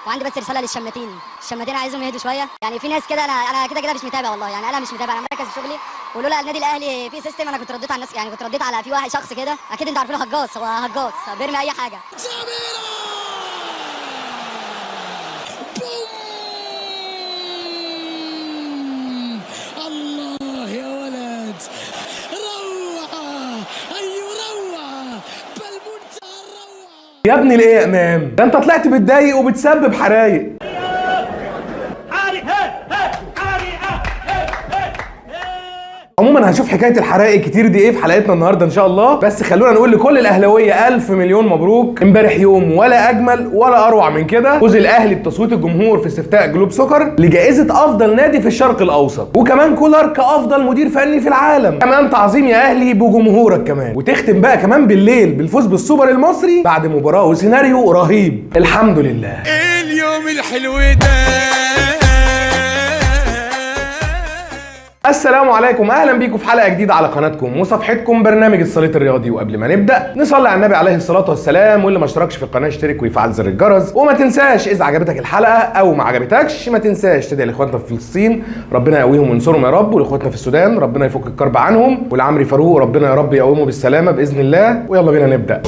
وعندي بس رساله الشماتين عايزهم يهدوا شويه. يعني في ناس كده، انا كده مش متابع والله، يعني انا مش متابع، انا مركز في شغلي. ولولا النادي الاهلي في سيستم انا كنت رديت على الناس، يعني كنت رديت على في واحد شخص كده، اكيد انتوا عارفينه، هجاص، هو هجاص بيرمي اي حاجه. الله يا ولد، روعه، اي روعه، بل منتهى الروعه يا ابني ليه يا امام؟ ده انت طلعت متضايق وبتسبب حرايق. عموما هنشوف حكايه الحرائق الكتير دي ايه في حلقتنا النهارده ان شاء الله، بس خلونا نقول لكل الاهلاويه الف مليون مبروك. امبارح يوم ولا اجمل ولا اروع من كده، فوز الاهلي بتصويت الجمهور في استفتاء جلوب سكر لجائزه افضل نادي في الشرق الاوسط، وكمان كولر كافضل مدير فني في العالم. كمان تعظيم يا اهلي بجمهورك كمان، وتختم بقى كمان بالليل بالفوز بالسوبر المصري بعد مباراه وسيناريو رهيب. الحمد لله. اليوم الحلو ده. السلام عليكم، اهلا بيكم في حلقه جديده على قناتكم وصفحتكم برنامج الصليط الرياضي. وقبل ما نبدا نصلي على النبي عليه الصلاه والسلام، واللي ما اشتركش في القناه يشترك ويفعل زر الجرس، وما تنساش اذا عجبتك الحلقه او ما عجبتكش ما تنساش تدعي لاخواتنا في فلسطين ربنا يقويهم وينصرهم يا رب، ولاخواتنا في السودان ربنا يفك الكرب عنهم، ولعمري فاروق ربنا يا رب يقومه بالسلامه باذن الله. ويلا بينا نبدا.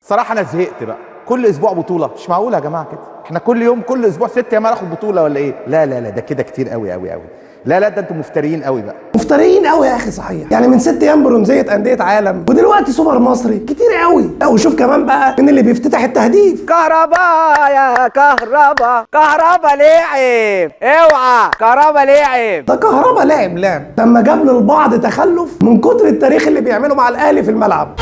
صراحة أنا زهقت بقى، كل أسبوع بطولة، مش معقول يا جماعة كده، إحنا كل يوم كل أسبوع 6 أيام ناخد بطولة ولا إيه؟ لا لا لا، ده كده كتير قوي قوي قوي. لا لا، ده أنتوا مفتريين قوي بقى. مفتريين قوي يا اخي، صحيح. يعني من 6 ايام برونزيه انديه عالم، ودلوقتي سوبر مصري، كتير قوي. لا وشوف كمان بقى من اللي بيفتتح التهديف. كهربا يا كهربا، كهربا لعب، اوعى كهربا لعب. ده كهربا لعب لما جاب للبعض تخلف من كتر التاريخ اللي بيعمله مع الاهلي في الملعب.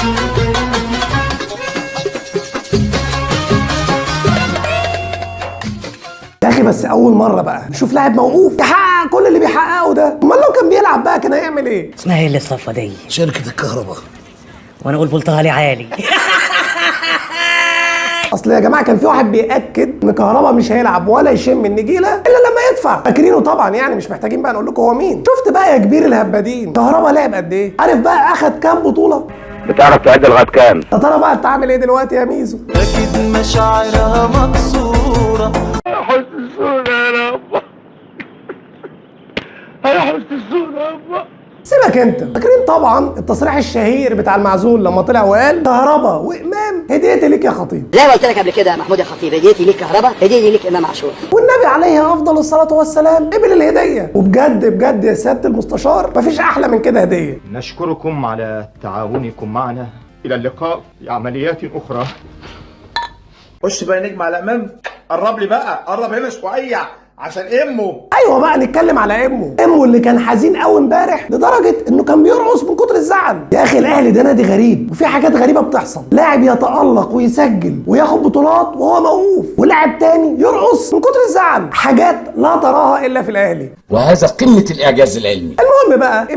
يا اخي بس اول مره بقى نشوف لاعب موقوف يحقق كل اللي بيحققه ده. امال لو كان بيلعب بقى كان هيعمل ايه؟ اسمها ايه اللي الصفه دي؟ شركه الكهرباء. وانا اقول فولتها لي عالي. اصل يا جماعه كان في واحد بياكد ان كهربا مش هيلعب ولا يشم النجيله الا لما يدفع. فاكرينه طبعا، يعني مش محتاجين بقى نقول لكم هو مين. شفت بقى يا كبير الهبادين كهربا لعب قد ايه؟ عارف بقى اخد كام بطوله؟ بتعرف تعد لغايه كام؟ يا ترى بقى انت عامل ايه دلوقتي يا ميزو؟ اكيد مشاعرها مكسوره. حسن الصورة يا رب، يا حسن الصورة يا رب. سيبك انت. فاكرين طبعا التصريح الشهير بتاع المعزول لما طلع وقال كهربا وامام هديتي ليك يا خطيب. زي ما قلت لك قبل كده يا محمود يا خطيب، هديتي ليك كهربا، هديتي ليك امام عاشور. والنبي عليه افضل الصلاه والسلام قبل الهديه. وبجد بجد يا سياده المستشار مفيش احلى من كده هديه. نشكركم على تعاونكم معنا، إلى اللقاء في عمليات أخرى. خش بقى نجم على أمام، قرب لي بقى، قرب هنا شوية عشان امه. ايوه بقى نتكلم على امه اللي كان حزين قوي امبارح لدرجه انه كان بيرقص من كتر الزعل. يا اخي الاهلي ده نادي غريب وفي حاجات غريبه بتحصل. لاعب يتالق ويسجل وياخد بطولات وهو موقوف، ولاعب تاني يرقص من كتر الزعل. حاجات لا تراها الا في الاهلي، وهذا قمه الاعجاز العلمي. المهم بقى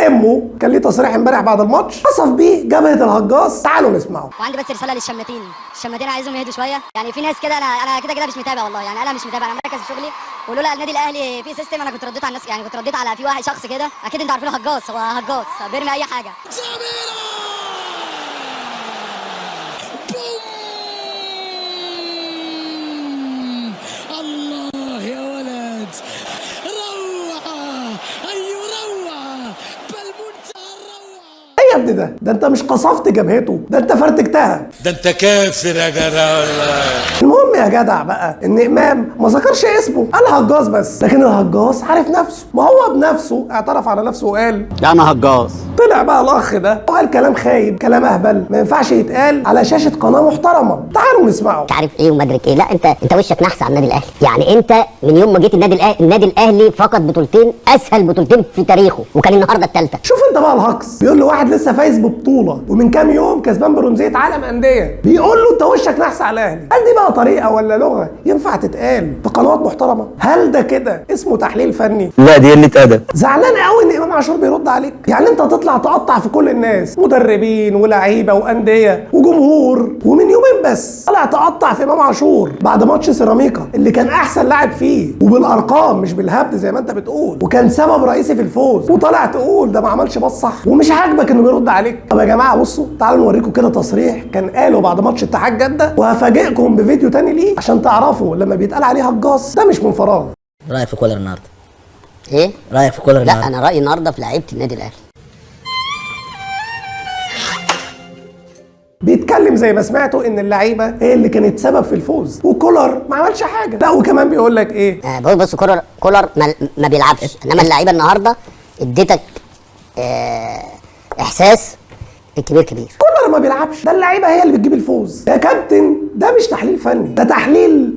امه كان ليه تصريح امبارح بعد الماتش وصف بيه جبهه الهجاص. تعالوا نسمعه. وعندي بس رساله الشماتين عايزهم يهدوا شويه. يعني في ناس كده، انا كده مش متابع والله، يعني انا مش متابع، انا مركز في شغلي. ولولا النادي الاهلي في سيستم انا كنت رديت على الناس، يعني كنت رديت على في واحد شخص كده، اكيد انتوا عارفينه، هجاص، هو هجاص بيرمي اي حاجه. الله يا ولد، روعه، اي روعه، بل منتهى الروعه. ايه يا ابني ده انت مش قصفت جبهته، ده انت فرتكتها. ده انت كافر يا جدع والله. المهم يا جدع بقى ان امام ما ذكرش اسمه، قال هجاص بس، لكن الهجاص عارف نفسه، ما هو بنفسه اعترف على نفسه وقال يعني هجاص. طلع بقى الاخ ده وقال كلام خايب، كلام اهبل ما ينفعش يتقال على شاشه قناه محترمه. تعالوا نسمعه. انت عارف ايه ومدرك ايه؟ لا انت وشك نحس على النادي الاهلي. يعني انت من يوم ما جيت النادي الاهلي فقد بطولتين، اسهل بطولتين في تاريخه، وكان النهارده الثالثه. شوف انت بقى الهجص بيقول له واحد لسه فايز ببطوله ومن كام يوم كسبان برونزيه عالم انديه، بيقول له انت وشك نحس على الاهلي. هل دي بقى طريقه ولا لغه ينفع تتقال في قنوات محترمه؟ هل ده كده اسمه تحليل فني؟ لا دي قله ادب. زعلان قوي ان امام عاشور بيرد عليك. يعني انت تطلع تقطع في كل الناس، مدربين ولاعيبه وانديه وجمهور، ومن يومين بس طلع تقطع في امام عاشور بعد ماتش سيراميكا اللي كان احسن لاعب فيه، وبالارقام مش بالهبد زي ما انت بتقول، وكان سبب رئيسي في الفوز، وطلع تقول ده ما عملش باص صح ومش عاجبك انه بيرد عليك. طب يا جماعه بصوا تعالوا نوريكم كده تصريح كان قاله بعد ماتش اتحاد جده، وهفاجئكم بفيديو تاني ليه عشان تعرفوا لما بيتقال عليه هجاص ده مش من فراغ. رايك في كولر النهارده ايه؟ رايك في كولر لا انا رايي النهارده في لعيبه النادي الاهلي. بيتكلم زي ما سمعتوا ان اللعيبه هي اللي كانت سبب في الفوز وكولر ما عملش حاجه. لا وكمان بيقول لك ايه؟ بص كولر ما بيلعبش، انما اللعيبه النهارده اديتك احساس الكبير كبير. كولر ما بيلعبش، ده اللعيبه هي اللي بتجيب الفوز يا كابتن. ده مش تحليل فني، ده تحليل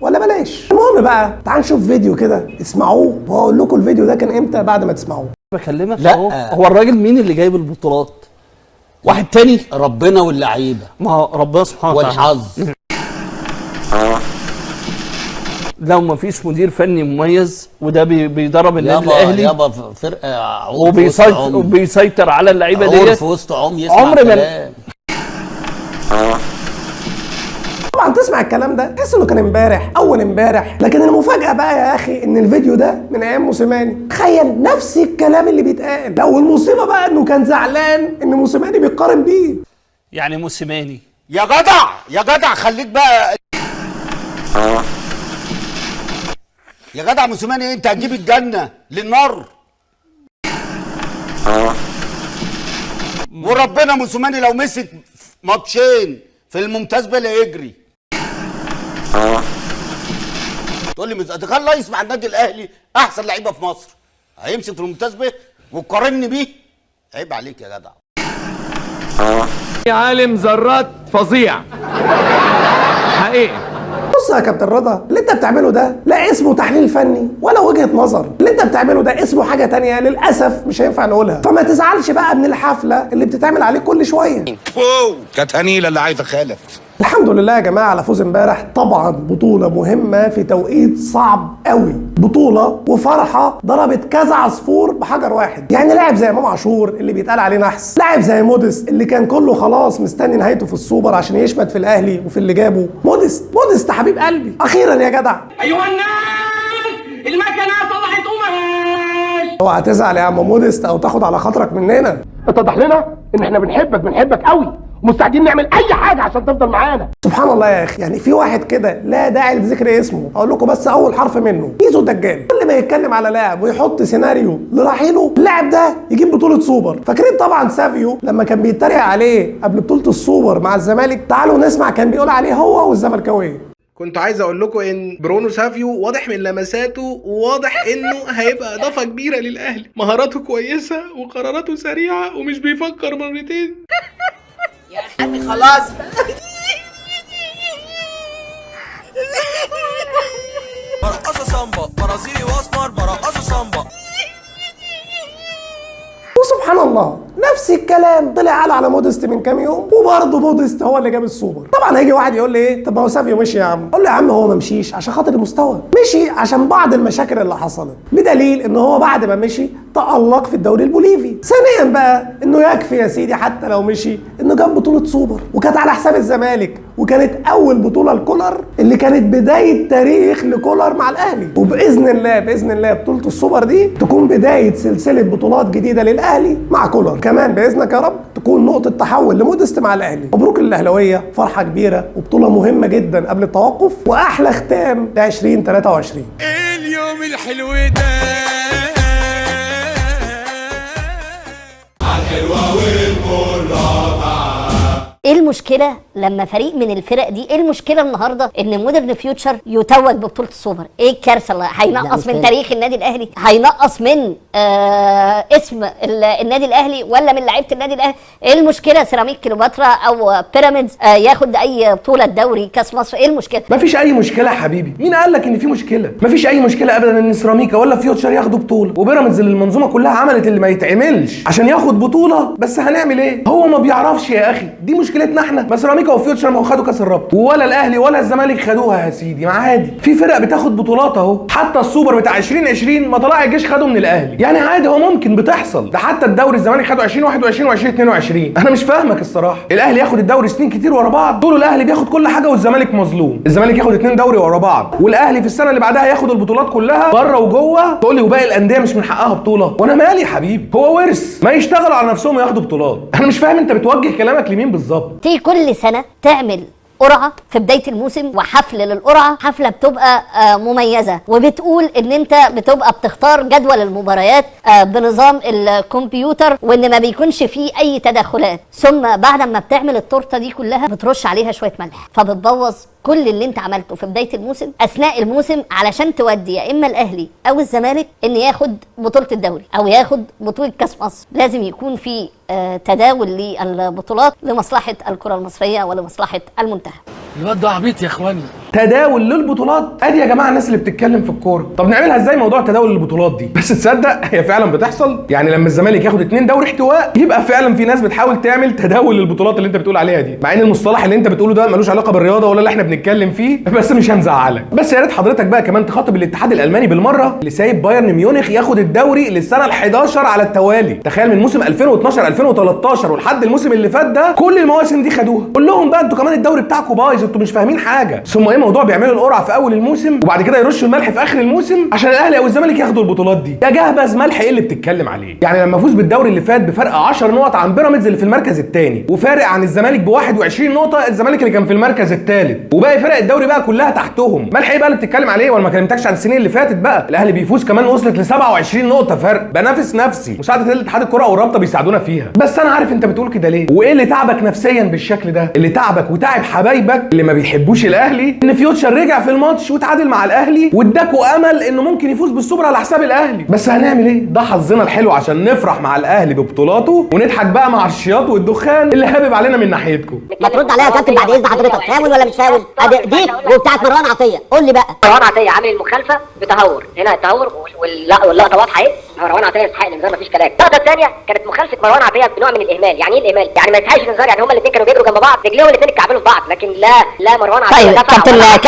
ولا بلاش. المهم بقى تعال نشوف فيديو كده اسمعوه وهقول لكم الفيديو ده كان امتى بعد ما تسمعوه. بكلمك لا هو الراجل مين اللي جايب البطولات؟ واحد تاني؟ ربنا واللعيبه، ما هو ربنا سبحانه وتعالى والحظ. لو ما فيش مدير فني مميز وده بيدرب النادي الاهلي يابا فرقه وبيسيطر على اللعيبه دي في وسط يسمع عمر كلام. طبعا تسمع الكلام ده تحس انه كان امبارح اول امبارح، لكن المفاجاه بقى يا اخي ان الفيديو ده من ايام موسيماني. تخيل نفس الكلام اللي بيتقال. لا والمصيبه بقى انه كان زعلان ان موسيماني بيتقارن بيه. يعني موسيماني يا جدع يا جدع خليك بقى يا جدع. موسيماني انت هتجيب الجنه للنار؟ وربنا موسيماني لو مسك ماتشين في الممتاز بلا يجري. تقول لي اتخيل رئيس مع النادي الاهلي احسن لعيبه في مصر هيمسك في الممتاز به وتقارني بيه؟ عيب عليك يا جدع. عالم ذرات فظيع حقيقي. بص يا كابتن رضا، اللي انت بتعمله ده لا اسمه تحليل فني ولا وجهه نظر، اللي انت بتعمله ده اسمه حاجه تانية للاسف مش هينفع نقولها. فما تزعلش بقى من الحفله اللي بتتعمل عليك كل شويه. كانت هنيله اللي عايز اخالف. الحمد لله يا جماعه على فوز امبارح. طبعا بطوله مهمه في توقيت صعب قوي، بطوله وفرحه ضربت كذا عصفور بحجر واحد. يعني لاعب زي امام عاشور اللي بيتقال عليه نحس، لاعب زي موديست اللي كان كله خلاص مستني نهايته في السوبر عشان يشمت في الاهلي وفي اللي جابه. موديست حبيب قلبي اخيرا يا جدع. ايها الناس المكنه طلعت قماش. اوعى تزعل يا عم موديست او تاخد على خاطرك مننا. اتضح لنا ان احنا بنحبك قوي ومستعدين نعمل اي حاجه عشان تفضل معانا. سبحان الله يا اخي، يعني في واحد كده لا داعي لذكر اسمه، اقول لكم بس اول حرف منه، ميزو الدجال. كل ما يتكلم على لاعب ويحط سيناريو لرحيله اللاعب ده يجيب بطوله سوبر. فاكرين طبعا سافيو لما كان بيتريق عليه قبل بطوله السوبر مع الزمالك؟ تعالوا نسمع كان بيقول عليه هو والزملكاويه. كنت عايز اقول لكم ان برونو سافيو واضح من لمساته وواضح انه هيبقى اضافه كبيره للاهلي. مهاراته كويسه وقراراته سريعه ومش بيفكر مرتين. يا حبيبي خلاص. برقصه سامبا برازيلي واسمر برقصه سامبا. وسبحان الله نفس الكلام طلع قال على موديست من كام يوم، وبرضه موديست هو اللي جاب السوبر. طبعا هيجي واحد يقول لي ايه، طب ما هو سافيو مشي يا عم. اقول له يا عم هو ما مشيش عشان خاطر المستوى، مشي عشان بعض المشاكل اللي حصلت، بدليل ان هو بعد ما مشي تألق في الدوري البوليفي. ثانيا بقى انه يكفي يا سيدي حتى لو مشي انه جاب بطوله سوبر وكانت على حساب الزمالك، وكانت اول بطوله لكولر اللي كانت بدايه تاريخ لكولر مع الاهلي. وباذن الله بطوله السوبر دي تكون بدايه سلسله بطولات جديده للاهلي مع كولر. كمان باذنك يا رب تكون نقطه تحول لموديست مع الاهلي. مبروك للاهلاويه، فرحه كبيره وبطوله مهمه جدا قبل التوقف، واحلى ختام ل 2023. اليوم الحلو ده الحلوه والمره. ايه المشكله لما فريق من الفرق دي، ايه المشكله النهارده ان مودرن فيوتشر يتوج ببطوله السوبر؟ ايه الكارثه اللي هينقص من تاريخ النادي الاهلي؟ هينقص من اسم النادي الاهلي ولا من لعيبه النادي الاهلي؟ ايه المشكله سيراميك كليوباترا او بيراميدز ياخد اي بطوله دوري كاس مصر؟ ايه المشكله؟ مفيش اي مشكله يا حبيبي. مين قال لك ان في مشكله؟ مفيش اي مشكله ابدا ان سيراميكا ولا فيوتشر ياخدوا بطوله، وبيراميدز اللي المنظومه كلها عملت اللي ما يتعملش عشان ياخد بطوله. بس هنعمل ايه؟ هو ما بيعرفش يا اخي. دي مشكله فرقتنا احنا، بس سيراميكا وفيوتشر ما هو خدوا كاس الرابطه، ولا الاهلي ولا الزمالك خدوها يا سيدي. ما عادي، في فرق بتاخد بطولات اهو. حتى السوبر بتاع 2020 ما طلع الجيش خده من الاهلي، يعني عادي، هو ممكن بتحصل. ده حتى الدوري الزمالك خده 2021 و2022. انا مش فاهمك الصراحه، الاهلي ياخد الدوري سنين كتير ورا بعض، طول الاهلي بياخد كل حاجه والزمالك مظلوم. الزمالك ياخد 2 دوري ورا بعض، والاهلي في السنه اللي بعدها ياخد البطولات كلها بره وجوه، تقول لي وباقي الانديه مش من حقها بطوله. وانا مالي يا حبيبي، هو ورث، ما يشتغلوا على نفسهم وياخدوا بطولات. انا مش فاهم انت بتوجه كلامك لمين بالظبط. تيجي كل سنه تعمل قرعه في بدايه الموسم وحفل للقرعه، حفله بتبقى مميزه، وبتقول ان انت بتبقى بتختار جدول المباريات بنظام الكمبيوتر، وان ما بيكونش فيه اي تدخلات. ثم بعد ما بتعمل التورته دي كلها بترش عليها شويه ملح، فبتبوظ كل اللي انت عملته في بدايه الموسم اثناء الموسم، علشان تودي يا اما الاهلي او الزمالك ان ياخد بطوله الدوري او ياخد بطوله كاس مصر. لازم يكون في تداول للبطولات لمصلحه الكره المصريه ولمصلحه المنتخب. الواد ده عبيط يا اخواني. تداول للبطولات؟ ادي يا جماعه الناس اللي بتتكلم في الكوره. طب نعملها ازاي موضوع تداول البطولات دي؟ بس تصدق هي فعلا بتحصل. يعني لما الزمالك ياخد 2 دوري احتواء يبقى فعلا في ناس بتحاول تعمل تداول للبطولات اللي انت بتقول عليها دي، مع ان المصطلح اللي انت بتقوله ده ملوش علاقه بالرياضه ولا اللي احنا بنتكلم فيه، بس مش هنزعلك. بس يا ريت حضرتك بقى كمان تخاطب الاتحاد الالماني بالمره اللي سايب بايرن ميونخ ياخد الدوري للسنه ال11 على التوالي. تخيل من موسم 2012 2013 ولحد الموسم اللي فات ده كل المواسم دي خدوها. قول لهم بقى انتوا كمان الدوري بتاعكم بايظ، انتوا مش فاهمين حاجه. ثم ايه موضوع بيعملوا القرعه في اول الموسم وبعد كده يرشوا الملح في اخر الموسم عشان الاهلي او الزمالك ياخدوا البطولات دي؟ يا جهبذ ملح ايه اللي بتتكلم عليه؟ يعني لما افوز بالدوري اللي فات بفرق 10 نقط عن بيراميدز اللي في المركز الثاني، وفارق عن الزمالك ب 21 نقطه الزمالك اللي كان في المركز الثالث، وباقي فرق الدوري بقى كلها تحتهم، ملح ايه بقى اللي بتتكلم عليه؟ ولا ما كلمتكش عن السنين اللي فاتت بقى؟ الاهلي بيفوز كمان وصلت ل 27 نقطه فرق، بنافس نفسي، مساعده الاتحاد الكره والرابطه بيساعدونا فيها. بس انا عارف انت بتقول كده ليه، وايه اللي تعبك نفسيا بالشكل ده؟ اللي تعبك وتعب حبايبك اللي ما بيحبوش الاهلي ان فيوتشر رجع في الماتش وتعادل مع الاهلي واداكوا امل انه ممكن يفوز بالسوبر على حساب الاهلي. بس هنعمل ايه؟ ده حظنا الحلو عشان نفرح مع الاهلي ببطولاته ونضحك بقى مع الشياط والدخان اللي هابب علينا من ناحيتكم. ما ترد عليا يا كابتن بعد اذن حضرتك، فاول ولا مش فاول؟ دي وبتاعت مروان عطيه، قول لي بقى. مروان عطيه عامل المخالفه بتهور، هنا التهور واللقطه واضحه اهي. مروان عطيه يستحق الانذار مفيش كلام. اللقطه الثانيه كانت مخالفه مروان عطيه بنوع من الاهمال. يعني ايه الاهمال؟ يعني ما يستحقش الانذار، يعني هما الاثنين كانوا بيجروا جنب بعض، رجليهم الاثنين اتكعبلوا في بعض، لكن لا مروان عطيه. طيب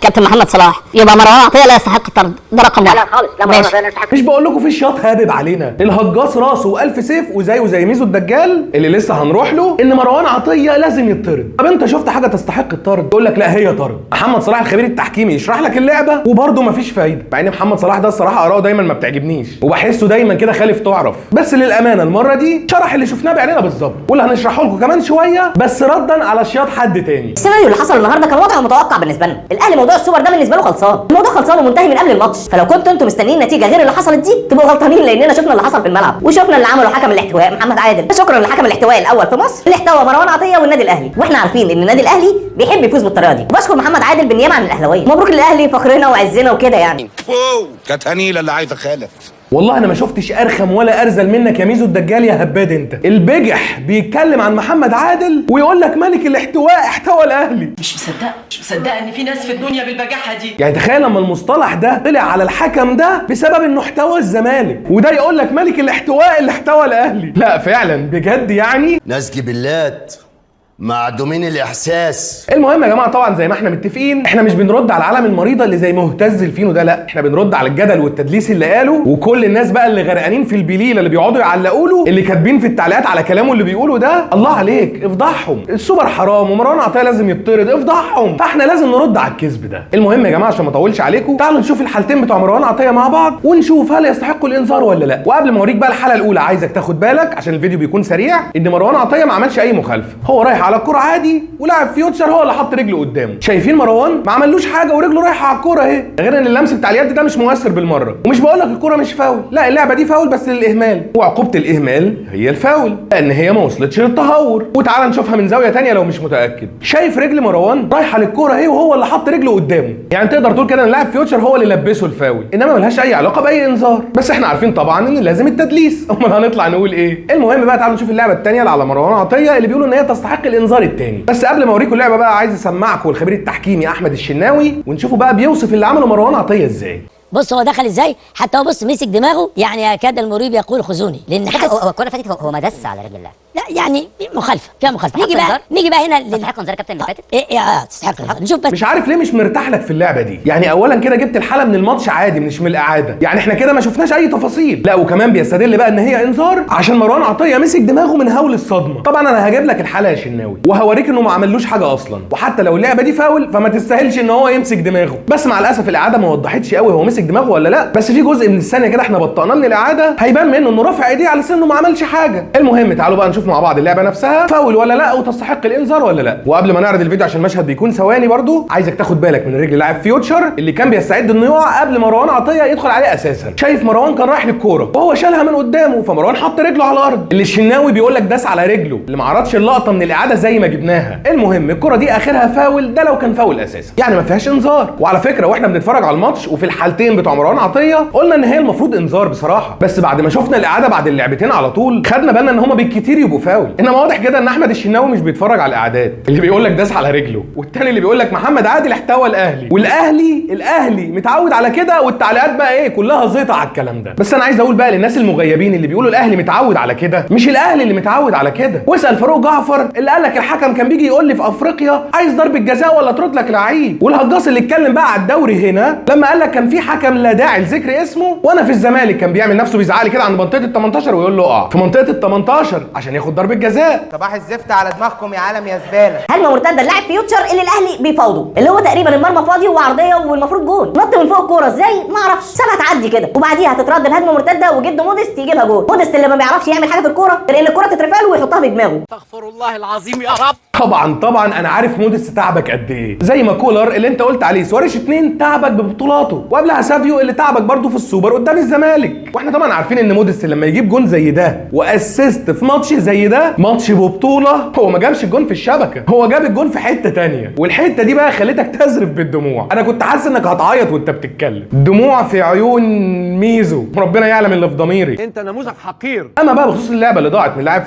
كابتن محمد صلاح، يبقى مروان عطيه لا يستحق الطرد، ده رقم واحد. لا خالص، لا مروان عطيه لا يستحق. مش بقول لكم في شياط هابب علينا، الهجاص راسه والف سيف وزيه زي ميزو الدجال اللي لسه هنروح له، ان مروان عطيه لازم يطرد. طب انت شفت حاجه تستحق الطرد؟ يقول لك لا هي طرد. محمد صلاح الخبير التحكيمي يشرح لك اللعبه وبرده مفيش فايده، مع ان محمد صلاح ده الصراحه اراءه دايما ما بتعجبنيش وبحسه دايما كده خالف تعرف، بس للامانه المره دي شرح اللي شفناه بعيننا بالظبط، واللي هنشرحه لكم كمان شويه بس ردا على شياط حد تاني. السيناريو اللي حصل النهارده كان وضع متوقع بالنسبه لنا. الاهلي موضوع السوبر ده بالنسبه له خلصان، الموضوع خلصان ومنتهي من قبل الماتش، فلو كنتوا انتوا مستنيين نتيجه غير اللي حصلت دي تبقوا غلطانين، لاننا شفنا اللي حصل في الملعب وشفنا اللي عمله حكم الاحتواء محمد عادل. شكرا لحكم الاحتواء الاول في مصر اللي احتوى مروان عطيه والنادي الاهلي، واحنا عارفين ان النادي الاهلي بيحب يفوز بالطريقه دي، وبشكر محمد عادل بالنيابه عن الاهلاويه. مبروك للاهلي، فخرنا وعزنا وكده يعني. كانت هنيله اللي عايز اخالف. والله انا ما شفتش ارخم ولا ارزل منك يا ميزو الدجال يا هباد. انت البجح بيتكلم عن محمد عادل ويقول لك ملك الاحتواء احتوى الاهلي. مش مصدقه ان في ناس في الدنيا بالبجاحه دي. يعني تخيل لما المصطلح ده طلع على الحكم ده بسبب انه احتوى الزمالك، وده يقول لك ملك الاحتواء اللي احتوى الاهلي. لا فعلا بجد يعني ناس جبلات معدومين الاحساس. المهم يا جماعه طبعا زي ما احنا متفقين احنا مش بنرد على العالم المريضه اللي زي مهتز الفينو ده، لا احنا بنرد على الجدل والتدليس اللي قاله، وكل الناس بقى اللي غرقانين في البليله اللي بيقعدوا يعلقوا له، اللي كاتبين في التعليقات على كلامه اللي بيقوله ده. الله عليك افضحهم، السوبر حرام ومروان عطيه لازم يطرد، افضحهم. فاحنا لازم نرد على الكذب ده. المهم يا جماعه عشان ما اطولش عليكم تعالوا نشوف الحالتين بتوع مروان عطيه مع بعض ونشوف هل يستحقوا الانذار ولا لا. وقبل ما اوريك بقى الحاله الاولى عايزك تاخد بالك عشان الفيديو بيكون سريع ان مروان عطيه ما عملش اي مخالفه، هو رايح على الكره عادي ولاعب فيوتشر هو اللي حط رجله قدامه. شايفين مروان ما عملوش حاجه ورجله رايحه على الكوره اهي، غير ان اللمس بتاع اليد ده مش مؤثر بالمره. ومش بقول لك الكوره مش فاول، لا اللعبه دي فاول بس للاهمال، وعقوبه الاهمال هي الفاول لان هي ما وصلتش للتهور. وتعالى نشوفها من زاويه ثانيه لو مش متاكد. شايف رجل مروان رايحه للكوره اهي وهو اللي حط رجله قدامه، يعني تقدر تقول كده ان لاعب فيوتشر هو اللي لبسه الفاول، انما ملهاش اي علاقه باي انذار. بس احنا عارفين طبعا ان لازم التدليس، امال هنطلع نقول ايه؟ المهم بقى تعالوا نشوف اللعبه الثانيه اللي على مروان عطيه اللي بيقولوا ان هي تستحق الانذار الثاني. بس قبل ما اوريكم اللعبه بقى عايز اسمعكم الخبير التحكيمي احمد الشناوي ونشوفوا بقى بيوصف اللي عمله مروان عطيه ازاي. بص هو دخل ازاي، حتى هو بص مسك دماغه يعني يكاد المريب يقول خذوني، لان هو الكوره فاتت هو ما دس على رجل اللاعب. لا يعني مخالفه فيها مخالفه. نيجي بقى هنا تستحق انذار الكابتن اللي فاتت. ايه تستحق انذار. نشوف بس. مش عارف ليه مش مرتاح لك في اللعبه دي. يعني اولا كده جبت الحاله من الماتش عادي مش من الاعاده، يعني احنا كده ما شفناش اي تفاصيل. لا وكمان بيستدل بقى ان هي انذار عشان مروان عطيه مسك دماغه من هول الصدمه. طبعا انا هجيب لك الحاله يا شناوي وهوريك انه ما عملوش حاجه اصلا، وحتى لو اللعبه دي فاول فما تستاهلش ان هو يمسك دماغه. بس مع الاسف الاعاده ما وضحتش قوي هو مسك دماغه ولا لا، بس في جزء من الثانيه كده احنا بطأناه من الاعاده هيبان منه انه رافع ايديه على سنه ما عملش حاجه. المهم تعالوا بقى نشوف مع بعض اللعبه نفسها فاول ولا لا وتستحق الانذار ولا لا. وقبل ما نعرض الفيديو عشان المشهد بيكون ثواني برضو، عايزك تاخد بالك من رجل لاعب فيوتشر اللي كان بيستعد انه يقع قبل مروان عطيه يدخل عليه اساسا. شايف مروان كان رايح للكوره وهو شالها من قدامه، فمروان حط رجله على الارض. اللي الشناوي بيقول لك داس على رجله، اللي ما عرضش اللقطه من الاعاده زي ما جبناها. المهم الكوره دي اخرها فاول، ده لو كان فاول اساسا يعني ما فيهاش انذار. وعلى فكره واحنا بنتفرج على الماتش وفي الحالتين بتوع مروان عطيه قلنا ان هي المفروض انذار بصراحه، بس بعد ما شفنا الاعاده بعد اللعبتين على طول خدنا بالنا ان هما بالكتير يبقوا فاول. انما واضح كده ان احمد الشناوي مش بيتفرج على الاعداد، اللي بيقول لك داس على رجله والتاني اللي بيقول لك محمد عادل احتوى الاهلي، والاهلي متعود على كده، والتعليقات بقى ايه كلها زيطه على الكلام ده. بس انا عايز اقول بقى للناس المغيبين اللي بيقولوا الاهلي متعود على كده، مش الاهلي اللي متعود على كده. واسال فاروق جعفر اللي قال لك الحكم كان بيجي يقول لي في افريقيا عايز ضربه جزاء ولا ترد لك لعيب، والهجاص اللي اتكلم بقى على الدوري هنا لما قال لك كان في حكم لا داعي لذكر اسمه وانا في الزمالك كان بيعمل نفسه بيزعق لي كده عند منطقه ال 18 ويقول له اقع في منطقه ال 18 عشان ياخد ضربه جزاء. صباح الزفت على دماغكم يا عالم يا زباله. هجمه مرتده للاعب فيوتشر اللي الاهلي بيفاوضه، اللي هو تقريبا المرمى فاضي وعرضيه والمفروض جول، نط من فوق الكوره ازاي ما اعرفش، سابها تعدي كده وبعديها هتترد بهجمه مرتده وجده موديست يجيبها جول. موديست اللي ما بيعرفش يعمل حاجه في الكوره غير ان الكوره تترفع له ويحطها بدماغه. استغفر الله العظيم يا رب. طبعا انا عارف موديست تعبك قد ايه، زي ما كولر اللي انت قلت عليه سواريش 2 تعبك ببطولاته، وقبلها سافيو اللي تعبك برضه في السوبر قدام الزمالك. واحنا طبعا عارفين ان موديست لما يجيب جون زي ده واسيست في ماتش زي ده، ماتش ببطوله، هو ما جابش الجون في الشبكه، هو جاب الجون في حته تانية، والحته دي بقى خلتك تزرف بالدموع. انا كنت حاسس انك هتعيط وانت بتتكلم، دموع في عيون ميزو، ربنا يعلم اللي في ضميري. انت نموذج حقير. اما بقى بخصوص اللعبه اللي ضاعت من لاعب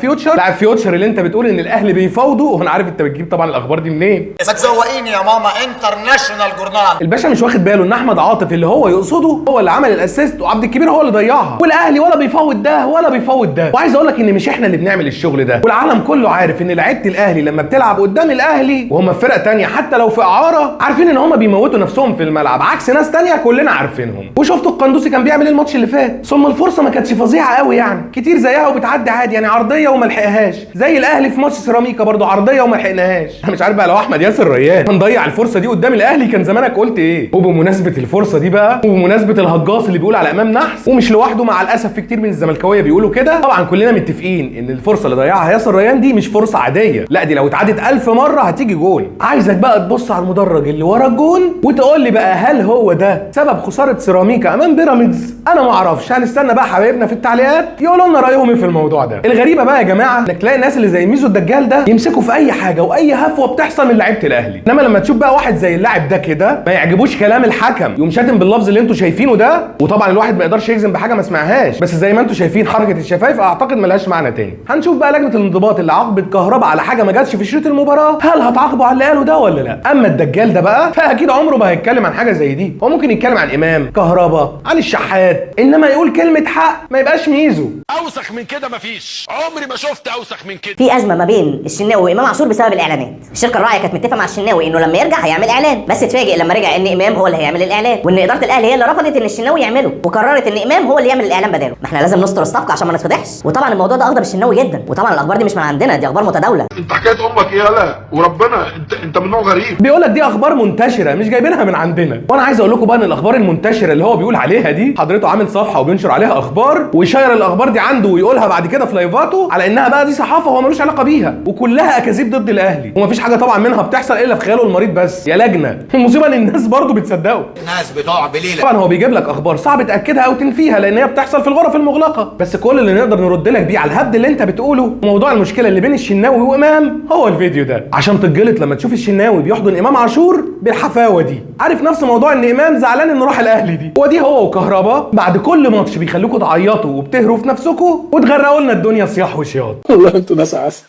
فيوتشر اللي انت بتقول ان الاهلي بيفاوضه، وانا عارف انت بتجيب طبعا الاخبار دي منين. ما تزوقيني يا ماما، انترناشونال جورنال. الباشا مش واخد باله ان احمد عاطف اللي هو يقصده هو اللي عمل الاسيست وعبد الكبير هو اللي ضيعها، والاهلي ولا بيفاوض ده ولا بيفاوض ده. وعايز اقول لك ان مش احنا اللي بنعمل الشغل ده، والعالم كله عارف ان لعيبه الاهلي لما بتلعب قدام الاهلي وهم في فرقه تانية حتى لو في اعاره عارفين ان هم بيموتوا نفسهم في الملعب، عكس ناس تانية كلنا عارفينهم. وشفتوا القندوسي كان بيعمل الماتش اللي فات، ثم الفرصه ما كانتش فظيعه قوي يعني، كتير زيها وبتعدي عادي يعني، عرضيه وما لحقهاش، زي الاهلي في ماتش سيراميكا برضو عرضيه وما لحقناهاش. انا مش عارف بقى لو احمد ياسر ريان كان ضيع الفرصه دي قدام الاهلي كان زمانك قلت ايه. وبمناسبه الفرصه دي بقى، وبمناسبه الهجاص اللي بيقول على امام نحس، ومش لوحده مع الاسف في كتير من الزملكاويه بيقولوا كده، طبعا كلنا متفقين ان الفرصه اللي ضيعها ياسر ريان دي مش فرصه عاديه، لا دي لو اتعادت 1000 مره هتيجي جون. عايزك بقى تبص على المدرج اللي ورا الجون وتقول لي بقى هل هو ده سبب خساره سيراميكا امام بيراميدز؟ انا ما اعرفش، هنستنى بقى حبايبنا في التعليقات يقولوا لنا رايهم ايه في الموضوع ده. الغريبه بقى يا جماعه انك تلاقي الناس اللي زي ميزو الدجال ده يمسكوا في اي حاجه واي هفوه بتحصل من لعيبه الاهلي، انما لما تشوف بقى واحد زي اللاعب ده كده ما يعجبوش كلام الحكم يقوم شاتم باللفظ اللي انتوا شايفينه ده. وطبعا الواحد ما يقدرش يجزم بحاجه ما سمعهاش، بس زي ما انتوا شايفين حركه الشفايف اعتقد ملهاش معنى تاني. هنشوف بقى لجنه الانضباط اللي عاقبت كهربا على حاجه ما جاتش في شريط المباراه هل هتعاقبه على اللي قاله ده ولا لا. اما الدجال ده بقى فاكيد عمره ما هيتكلم عن حاجه زي دي، هو ممكن يتكلم عن امام كهربا عن الشحات، انما يقول كلمه حق ما يبقاش ميزو. اوسخ من كده مفيش، عمري ما شفت اوسخ من كده. في ازمه ما بين الشناوي وامام عاشور بسبب الاعلانات. الشركه الراعيه كانت متفقه مع الشناوي انه لما يرجع هيعمل اعلان، بس اتفاجئ لما رجع ان امام هو اللي هيعمل الاعلان، وان اداره الاهلي هي اللي رفضت ان الشناوي يعمله وقررت ان امام هو اللي يعمل الاعلان بداله. ما احنا لازم نستر الصفقه عشان ما نتفضحش. وطبعا الموضوع ده اغضب الشناوي جدا، وطبعا الاخبار دي مش من عندنا، دي اخبار متداوله. انت حكايه امك ايه يالا وربنا، انت من نوع غريب. بيقول لك دي اخبار منتشره مش جايبينها من عندنا، وانا عايز اقول لكم بقى ان الاخبار المنتشره اللي هو بيقول عليها دي حضرته عامل صفحه وبينشر عليها اخبار ويشير الاخبار دي عنده ويقولها بعد كده في لايفاته على انها بقى دي صحافه هو ملوش علاقه بيها، وكلها اكاذيب ضد الاهلي، ومفيش حاجه طبعا منها بتحصل الا في خياله المريض بس. يا لجنه المصيبه ان الناس برضه بتصدقه، الناس بتوع بليله. طبعا هو بيجيب لك اخبار صعب تاكدها او تنفيها لان هي بتحصل في الغرف المغلقه، بس كل اللي نقدر نرد لك بيه على الهبد اللي انت بتقوله وموضوع المشكله اللي بين الشناوي وامام هو الفيديو ده، عشان تتجلط لما تشوف الشناوي بيحضن امام عاشور بالحفاوه دي. عارف نفس موضوع ان امام زعلان انه راح الاهلي دي، ودي هو وكهربا بعد كل ماتش بيخلوكوا تعيطوا وبتهروا في نفسكم وتغرقوا لنا الدنيا صياح وشياط. والله انتوا ناس عسل.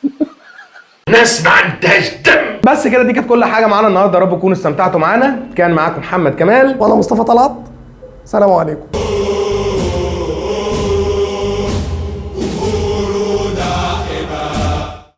ناس ما عندهاش دم. بس كده دي كانت كل حاجه معانا النهارده، يا رب تكونوا استمتعتوا معانا. كان معاكم محمد كمال وانا مصطفى طلعت. سلام عليكم.